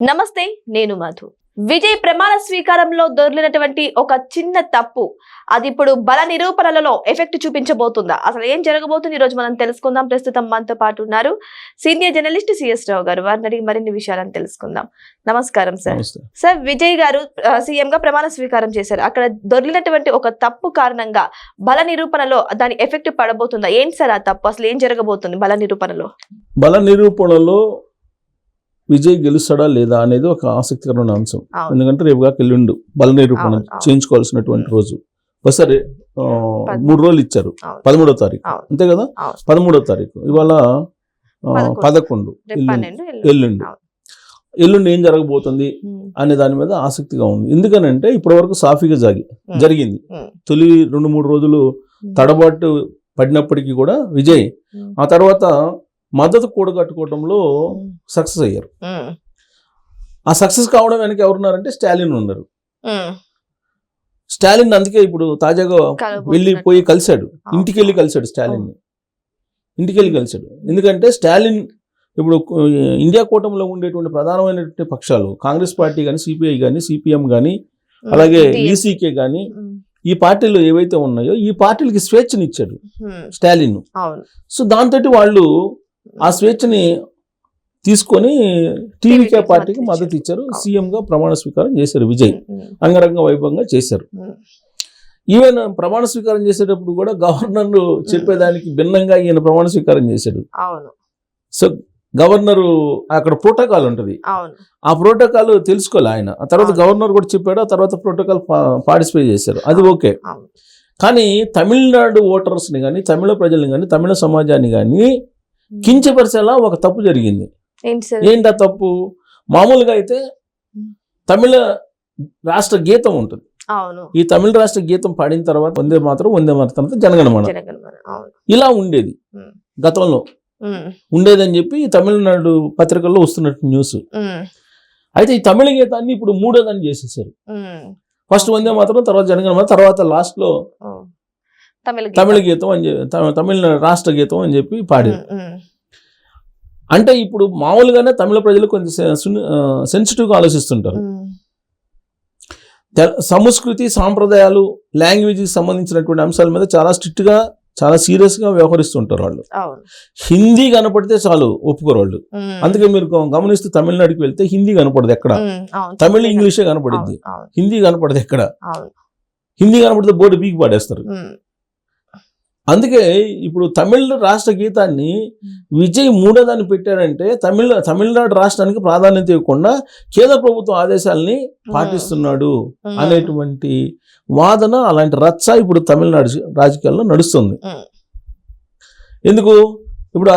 నమస్తే, నేను మధు. విజయ్ ప్రమాణ స్వీకారంలో దొర్లినటువంటి ఒక చిన్న తప్పు అది ఇప్పుడు బల నిరూపణలలో ఎఫెక్ట్ చూపించబోతుందా? అసలు ఏం జరగబోతుంది ఈ రోజు మనం తెలుసుకుందాం. ప్రస్తుతం మనతో పాటు ఉన్నారు సీనియర్ జర్నలిస్ట్ సిఎస్ రావు గారు. వారిని అడిగి మరిన్ని విషయాలను తెలుసుకుందాం. నమస్కారం సార్. సార్, విజయ్ గారు సీఎం గా ప్రమాణ స్వీకారం చేశారు. అక్కడ దొర్లినటువంటి ఒక తప్పు కారణంగా బల నిరూపణలో దాని ఎఫెక్ట్ పడబోతుందా? ఏంటి సార్ ఆ తప్పు? అసలు ఏం జరగబోతుంది బల నిరూపణలో? బల నిరూపణలో విజయ్ గెలుస్తాడా లేదా అనేది ఒక ఆసక్తికరమైన అంశం. ఎందుకంటే రేపుగా ఎల్లుండు బల నిరూపణ చేయించుకోవాల్సినటువంటి రోజు. ఒకసారి 3 రోజులు ఇచ్చారు. 13వ తారీఖు అంతే కదా, 13వ తారీఖు. ఇవాళ 11 ఎల్లుండి ఏం జరగబోతుంది అనే దాని మీద ఆసక్తిగా ఉంది. ఎందుకనంటే ఇప్పటి వరకు సాఫీగా జరిగింది. తొలి 2-3 రోజులు తడబాటు పడినప్పటికీ కూడా విజయ్ ఆ తర్వాత మద్దతు కూడగట్టుకోవడంలో సక్సెస్ అయ్యారు. ఆ సక్సెస్ కావడం వెనక ఎవరున్నారంటే స్టాలిన్ ఉన్నారు. స్టాలిన్ అందుకే ఇప్పుడు తాజాగా వెళ్ళిపోయి కలిశాడు. ఇంటికెళ్ళి కలిశాడు. ఎందుకంటే స్టాలిన్ ఇప్పుడు ఇండియా కూటమిలో ఉండేటువంటి ప్రధానమైనటువంటి పక్షాలు కాంగ్రెస్ పార్టీ కానీ, సిపిఐ కానీ, సిపిఎం కానీ, అలాగే ఈసీకే కానీ, ఈ పార్టీలు ఏవైతే ఉన్నాయో ఈ పార్టీలకి స్వేచ్ఛనిచ్చాడు స్టాలిన్. సో దాంతో వాళ్ళు ఆ స్వేచ్ఛని తీసుకొని టీవీకే పార్టీకి మద్దతు ఇచ్చారు. సీఎంగా ప్రమాణ స్వీకారం చేశారు. విజయ్ అంగరంగ వైభవంగా చేశారు. ఈవెన్ ప్రమాణ స్వీకారం చేసేటప్పుడు కూడా గవర్నర్ చెప్పేదానికి భిన్నంగా ఈయన ప్రమాణ స్వీకారం చేశాడు. సో గవర్నరు అక్కడ ప్రోటోకాల్ ఉంటుంది. ఆ ప్రోటోకాల్ తెలుసుకోవాలి ఆయన. ఆ తర్వాత గవర్నర్ కూడా చెప్పాడు. ఆ తర్వాత ప్రోటోకాల్ పార్టిసిపేట్ చేశారు. అది ఓకే. కానీ తమిళనాడు ఓటర్స్ని కానీ, తమిళ ప్రజల్ని కానీ, తమిళ సమాజాన్ని కానీ కించపరిచేలా ఒక తప్పు జరిగింది. ఏంటి ఆ తప్పు? మామూలుగా అయితే తమిళ రాష్ట్ర గీతం ఉంటుంది. ఈ తమిళ రాష్ట్ర గీతం పాడిన తర్వాత వందే మాతరం తర్వాత జనగణమన ఇలా ఉండేది. గతంలో ఉండేదని చెప్పి తమిళనాడు పత్రికల్లో వస్తున్నట్టు న్యూస్. అయితే ఈ తమిళ గీతాన్ని ఇప్పుడు 3వ చేసేసారు. ఫస్ట్ వందే మాతరం, తర్వాత జనగణమన, తర్వాత లాస్ట్ లో తమిళ గీతం అని చెప్పి, తమిళ రాష్ట్ర గీతం అని చెప్పి పాడారు. అంటే ఇప్పుడు మామూలుగానే తమిళ ప్రజలు కొంచెం సెన్సిటివ్గా ఆలోచిస్తుంటారు. సంస్కృతి, సాంప్రదాయాలు, లాంగ్వేజ్కి సంబంధించినటువంటి అంశాల మీద చాలా స్ట్రిక్ట్గా, చాలా సీరియస్గా వ్యవహరిస్తుంటారు వాళ్ళు. హిందీ కనపడితే చాలు ఒప్పుకోరు వాళ్ళు. అందుకే మీరు గమనిస్తే తమిళనాడుకి వెళ్తే హిందీ కనపడదు ఎక్కడ. తమిళ ఇంగ్లీషే కనపడిద్ది, హిందీ కనపడదు ఎక్కడ. హిందీ కనపడితే బోర్డు బీకి పాడేస్తారు. అందుకే ఇప్పుడు తమిళ రాష్ట్ర గీతాన్ని విజయ్ 3వ పెట్టాడంటే తమిళనాడు రాష్ట్రానికి ప్రాధాన్యత ఇవ్వకుండా కేంద్ర ప్రభుత్వం ఆదేశాలని పాటిస్తున్నాడు అనేటువంటి వాదన, అలాంటి రచ్చ ఇప్పుడు తమిళనాడు రాజకీయాల్లో నడుస్తుంది. ఎందుకు? ఇప్పుడు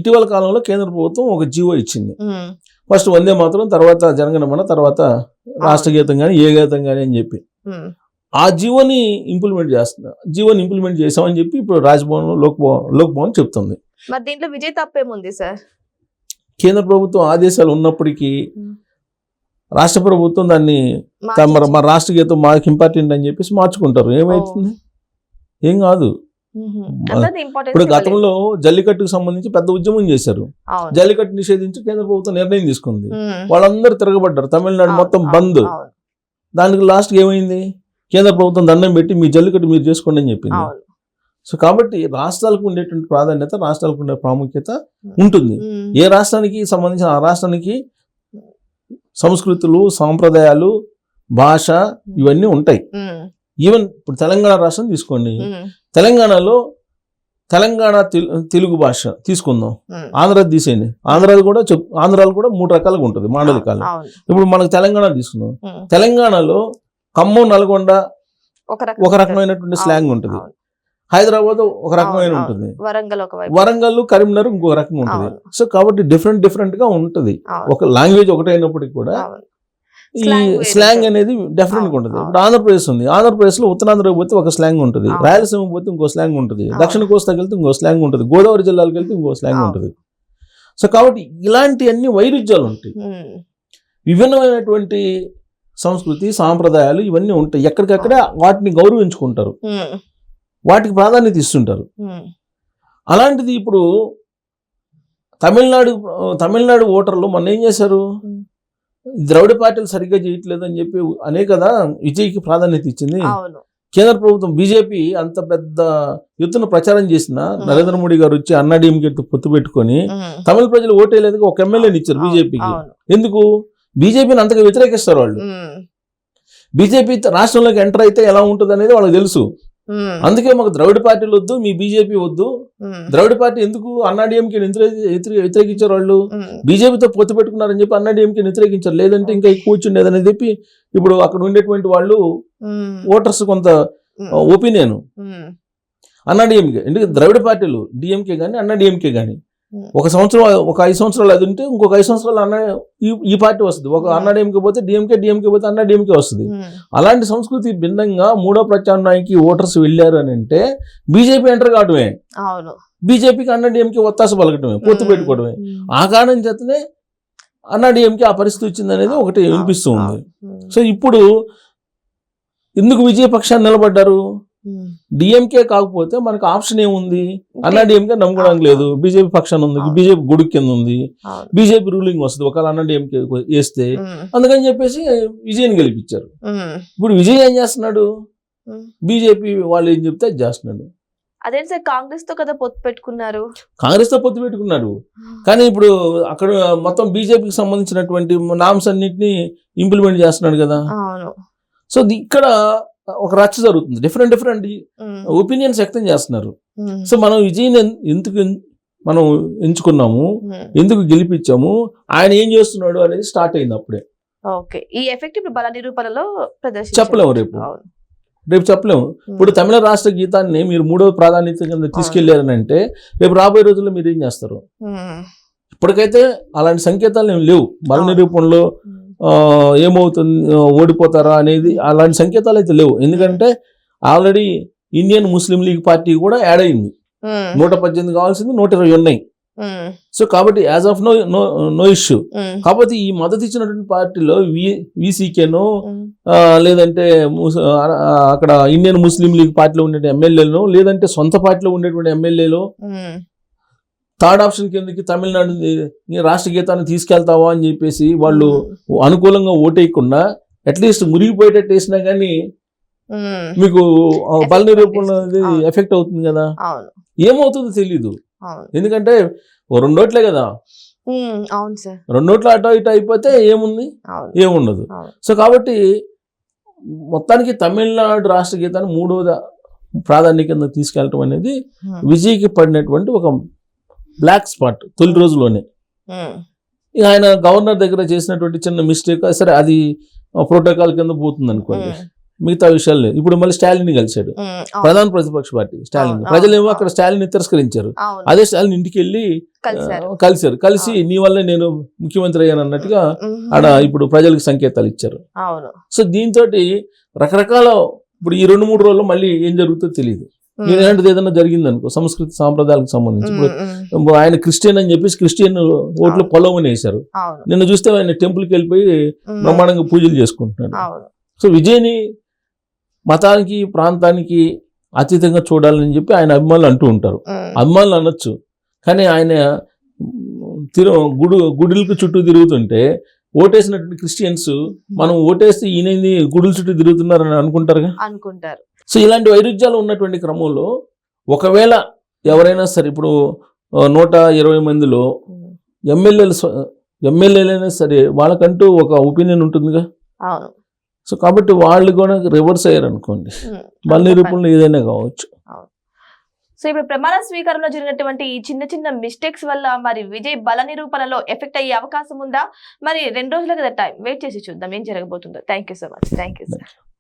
ఇటీవల కాలంలో కేంద్ర ప్రభుత్వం ఒక జీవో ఇచ్చింది. ఫస్ట్ వందే మాతరం, తర్వాత జనగణమన, తర్వాత రాష్ట్ర గీతం కానీ, ఏ గీతం కానీ అని చెప్పి ఆ జీవోని ఇంప్లిమెంట్ చేసామని చెప్పి ఇప్పుడు రాజ్భవన్, లోక్ భవన్ చెప్తుంది. మరి దీంట్లో విజయ్ తప్పేముంది సార్? కేంద్ర ప్రభుత్వం ఆదేశాలు ఉన్నప్పటికీ రాష్ట్ర ప్రభుత్వం దాన్ని మా రాష్ట్ర గీతం మాకు ఇంపార్టెంట్ అని చెప్పేసి మార్చుకుంటారు. ఏమైతుంది? ఏం కాదు. ఇప్పుడు గతంలో జల్లికట్టుకు సంబంధించి పెద్ద ఉద్యమం చేశారు. జల్లికట్టు నిషేధించి కేంద్ర ప్రభుత్వం నిర్ణయం తీసుకుంది. వాళ్ళందరూ తిరగబడ్డారు. తమిళనాడు మొత్తం బంద్. దానికి లాస్ట్ ఏమైంది? కేంద్ర ప్రభుత్వం దండం పెట్టి మీ జల్లికట్టు మీరు చేసుకోండి అని చెప్పింది. సో కాబట్టి రాష్ట్రాలకు ఉండేటువంటి ప్రాధాన్యత, రాష్ట్రాలకు ఉండే ప్రాముఖ్యత ఉంటుంది. ఏ రాష్ట్రానికి సంబంధించిన ఆ రాష్ట్రానికి సంస్కృతులు, సాంప్రదాయాలు, భాష ఇవన్నీ ఉంటాయి. ఈవెన్ ఇప్పుడు తెలంగాణ రాష్ట్రం తీసుకోండి. తెలంగాణలో తెలంగాణ తెలుగు భాష తీసుకుందాం. ఆంధ్ర తీసేయండి. ఆంధ్రాలో కూడా 3 రకాలుగా ఉంటుంది మాండలికాలు. ఇప్పుడు మనకు తెలంగాణ తీసుకుందాం. తెలంగాణలో ఖమ్మం, నల్గొండ ఒక రకమైనటువంటి స్లాంగ్ ఉంటుంది. హైదరాబాద్ ఒక రకమైన ఉంటుంది. వరంగల్, కరీంనగర్ ఇంకొక రకంగా ఉంటుంది. సో కాబట్టి డిఫరెంట్ గా ఉంటుంది. ఒక లాంగ్వేజ్ ఒకటైనప్పటికీ కూడా ఈ స్లాంగ్ అనేది డిఫరెంట్ గా ఉంటుంది. ఇప్పుడు ఆంధ్రప్రదేశ్ ఉంది. ఆంధ్రప్రదేశ్లో ఉత్తరాంధ్రకి పోతే ఒక స్లాంగ్ ఉంటుంది, రాయలసీమ పోతే ఇంకో స్లాంగ్ ఉంటుంది, దక్షిణ కోస్తాకి వెళ్తే ఇంకో స్లాంగ్ ఉంటుంది, గోదావరి జిల్లాలకు వెళ్తే ఇంకో స్లాంగ్ ఉంటుంది. సో కాబట్టి ఇలాంటి అన్ని వైరుధ్యాలు ఉంటాయి. విభిన్నమైనటువంటి సంస్కృతి, సాంప్రదాయాలు ఇవన్నీ ఉంటాయి. ఎక్కడికక్కడ వాటిని గౌరవించుకుంటారు, వాటికి ప్రాధాన్యత ఇస్తుంటారు. అలాంటిది ఇప్పుడు తమిళనాడు ఓటర్లు మొన్న ఏం చేశారు? ద్రవిడ పార్టీలు సరిగ్గా చేయట్లేదు అని చెప్పి అనే కదా విజయ్కి ప్రాధాన్యత ఇచ్చింది. అవును. కేంద్ర ప్రభుత్వం బీజేపీ అంత పెద్ద ఎత్తున ప్రచారం చేసిన నరేంద్ర మోడీ గారు వచ్చి అన్నాడీఎంకేతో పొత్తు పెట్టుకొని తమిళ ప్రజలు ఓటేయలేదు, ఒక ఎమ్మెల్యేని ఇచ్చారు బీజేపీకి. ఎందుకు? బీజేపీని అంతగా వ్యతిరేకిస్తారు వాళ్ళు. బీజేపీ రాష్ట్రంలోకి ఎంటర్ అయితే ఎలా ఉంటుంది అనేది వాళ్ళకి తెలుసు. అందుకే మాకు ద్రవిడ పార్టీలు వద్దు, మీ బీజేపీ వద్దు. ద్రవిడ పార్టీ ఎందుకు అన్నాడీఎంకే వ్యతిరేకించారు వాళ్ళు? బీజేపీతో పొత్తు పెట్టుకున్నారని చెప్పి అన్నాడీఎంకే వ్యతిరేకించారు. లేదంటే ఇంకా ఎక్కువ వచ్చిండేదని చెప్పి ఇప్పుడు అక్కడ ఉండేటువంటి వాళ్ళు ఓటర్స్ కొంత ఒపీనియన్ అన్నాడీఎంకే. ఎందుకంటే ద్రవిడ పార్టీలు డిఎంకే కానీ అన్నాడీఎంకే కానీ ఒక 5 సంవత్సరాలు అది ఉంటే ఇంకొక 5 సంవత్సరాలు ఈ పార్టీ వస్తుంది. ఒక అన్నాడీఎంకే పోతే డిఎంకే పోతే అన్నాడీఎంకే వస్తుంది. అలాంటి సంస్కృతి భిన్నంగా మూడో ప్రత్యామ్నాయానికి ఓటర్స్ వెళ్ళారు అని అంటే బీజేపీ ఎంటర్ కావడమే, బీజేపీకి అన్నాడీఎంకే ఒత్తాస పలకటమే, పొత్తు పెట్టుకోవడమే. ఆ కారణం చేతనే అన్నాడీఎంకే ఆ పరిస్థితి వచ్చింది అనేది ఒకటి వినిపిస్తుంది. సో ఇప్పుడు ఎందుకు విజయ పక్షాన్ని నిలబడ్డారు? డిఎంకే కాకపోతే మనకు ఆప్షన్ ఏముంది? అన్నాడీఎంకే నమ్ముకోవడానికి లేదు, బీజేపీ పక్షాన్ని ఉంది, బీజేపీ గుడి కింద ఉంది, బీజేపీ రూలింగ్ వస్తుంది ఒకవేళ అన్నాడీఎంకే వేస్తే. అందుకని చెప్పేసి విజయ్ని గెలిపించారు. ఇప్పుడు విజయ్ ఏం చేస్తున్నాడు? బీజేపీ వాళ్ళు ఏం చెప్తే అది చేస్తున్నాడు. అదే సార్, కాంగ్రెస్ తో కదా పొత్తు పెట్టుకున్నారు. కాంగ్రెస్ తో పొత్తు పెట్టుకున్నారు, కానీ ఇప్పుడు అక్కడ మొత్తం బీజేపీకి సంబంధించినటువంటి నామ్స్ అన్నింటినీ ఇంప్లిమెంట్ చేస్తున్నాడు కదా. సో ఇక్కడ ఒక రచ్చ జరుగుతుంది. డిఫరెంట్ ఒపీనియన్స్ వ్యక్తం చేస్తున్నారు. సో మనం విజయ్ని ఎందుకు మనం ఎంచుకున్నాము, ఎందుకు గెలిపించాము, ఆయన ఏం చేస్తున్నాడు అనేది స్టార్ట్ అయింది అప్పుడే. ఓకే, ఈ ఎఫెక్ట్ ఇప్పుడు బల నిరూపణలో చెప్పలేము, రేపు చెప్పలేము. ఇప్పుడు తమిళ రాష్ట్ర గీతాన్ని మీరు 3వ ప్రాధాన్యత కింద తీసుకెళ్లారని అంటే రేపు రాబోయే రోజుల్లో మీరు ఏం చేస్తారు? ఇప్పటికైతే అలాంటి సంకేతాలు ఏమి లేవు. బల నిరూపణలో ఏమవుతుంది, ఓడిపోతారా అనేది అలాంటి సంకేతాలు అయితే లేవు. ఎందుకంటే ఆల్రెడీ ఇండియన్ ముస్లిం లీగ్ పార్టీ కూడా యాడ్ అయింది. 118 కావాల్సింది 120 ఉన్నాయి. సో కాబట్టి యాజ్ ఆఫ్ నో ఇష్యూ. కాకపోతే ఈ మద్దతు ఇచ్చినటువంటి పార్టీలో వీసీకేనో లేదంటే అక్కడ ఇండియన్ ముస్లిం లీగ్ పార్టీలో ఉండే ఎమ్మెల్యేలను, లేదంటే సొంత పార్టీలో ఉండేటువంటి ఎమ్మెల్యేలు థర్డ్ ఆప్షన్ కిందకి తమిళనాడు రాష్ట్ర గీతాన్ని తీసుకెళ్తావా అని చెప్పేసి వాళ్ళు అనుకూలంగా ఓటేయకుండా అట్లీస్ట్ మురిగిపోయేటట్టు వేసినా కానీ మీకు బల నిరూపణ ఎఫెక్ట్ అవుతుంది కదా. ఏమవుతుందో తెలీదు, ఎందుకంటే 2 ఓట్లే కదా. 2 ఓట్లు అటో ఇటో అయిపోతే ఏముంది, ఏముండదు. సో కాబట్టి మొత్తానికి తమిళనాడు రాష్ట్ర గీతాన్ని 3వ ప్రాధాన్యత కింద తీసుకెళ్ళటం అనేది విజయ్కి పడినటువంటి ఒక బ్లాక్ స్పాట్ తొలి రోజులోనే. ఇక ఆయన గవర్నర్ దగ్గర చేసినటువంటి చిన్న మిస్టేక్, సరే అది ప్రోటోకాల్ కింద పోతుంది అనుకోండి, మిగతా విషయాలు లేదు. ఇప్పుడు మళ్ళీ స్టాలిన్ కలిశాడు, ప్రధాన ప్రతిపక్ష పార్టీ స్టాలిన్. ప్రజలేమో అక్కడ స్టాలిన్ తిరస్కరించారు, అదే స్టాలిన్ ఇంటికి వెళ్ళి కలిశారు. కలిసి నీ వల్ల నేను ముఖ్యమంత్రి అయ్యాను అన్నట్టుగా ఆడ ఇప్పుడు ప్రజలకు సంకేతాలు ఇచ్చారు. సో దీంతో రకరకాల ఇప్పుడు ఈ 2-3 రోజుల్లో మళ్ళీ ఏం జరుగుతుందో తెలియదు. ఇలాంటిది ఏదైనా జరిగింది అనుకో సంస్కృతి సాంప్రదాయాలకు సంబంధించి, ఇప్పుడు ఆయన క్రిస్టియన్ అని చెప్పేసి క్రిస్టియన్ ఓట్లు పొలవని వేశారు. నిన్న చూస్తే ఆయన టెంపుల్కి వెళ్ళిపోయి బ్రహ్మాండంగా పూజలు చేసుకుంటున్నాడు. సో విజయ్ని మతానికి ప్రాంతానికి అతీతంగా చూడాలని చెప్పి ఆయన అభిమానులు అంటూ ఉంటారు. అభిమానులు అనొచ్చు, కానీ ఆయన గుడులకు చుట్టూ తిరుగుతుంటే ఓటేసినటువంటి క్రిస్టియన్స్ మనం ఓటేస్తే ఈయనది గుడుల చుట్టూ తిరుగుతున్నారని అనుకుంటారు. సో ఇలాంటి వైరుధ్యాలు ఉన్నటువంటి క్రమంలో ఒకవేళ ఎవరైనా సరే ఇప్పుడు 120 మందిలో ఎమ్మెల్యేలైనా సరే వాళ్ళకంటూ ఒక ఒపీనియన్ ఉంటుందిగా. సో కాబట్టి వాళ్ళు కూడా రివర్స్ అయ్యారు అనుకోండి, బల నిరూపణలో ఏదైనా కావచ్చు. సో ఇప్పుడు ప్రమాణ స్వీకారంలో జరిగినటువంటి ఈ చిన్న మిస్టేక్స్ వల్ల మరి విజయ్ బల నిరూపణలో ఎఫెక్ట్ అయ్యే అవకాశం ఉందా? మరి 2 రోజుల కదా టైం, వెయిట్ చేసి చూద్దాం ఏం జరగబోతుందో. Thank you so much. Thank you sir.